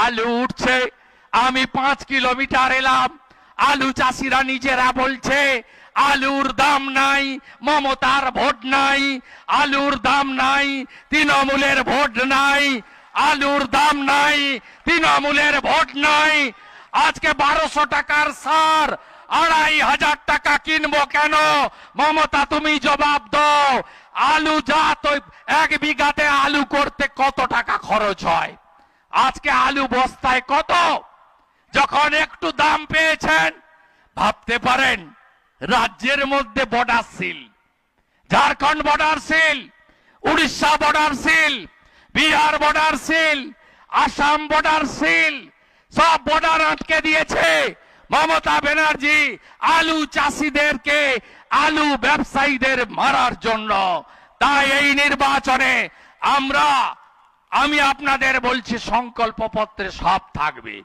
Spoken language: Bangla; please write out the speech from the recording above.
আলু উঠছে, আমি 5 কিলোমিটার এলাম, আলু চাষিরা নিজেরা বলছে আলুর দাম নাই, মমতার ভোট নাই, আলুর দাম নাই, তৃণমূলের ভোট নাই, আলুর দাম নাই, তৃণমূলের ভোট নাই। আজকে 1200 টাকার সার 2500 টাকা কিনবো কেন? মমতা তুমি জবাব দাও। আলু জাত 1 বিঘাতে আলু করতে কত টাকা খরচ হয়? আজকে আলু বস্তায় কত? যখন একটু দাম পেয়েছেন, ভাবতে পারেন রাজ্যের মধ্যে border seal, Jharkhand border seal, Orissa border seal, Bihar border seal, Assam border seal, সব বর্ডার আটকে দিয়েছে মমতা ব্যানার্জি আলু চাষিদেরকে, আলু ব্যবসায়ীদের মারার জন্য। তাই এই নির্বাচনে আমি আপনাদের বলছি, সংকল্পপত্রে সব থাকবে।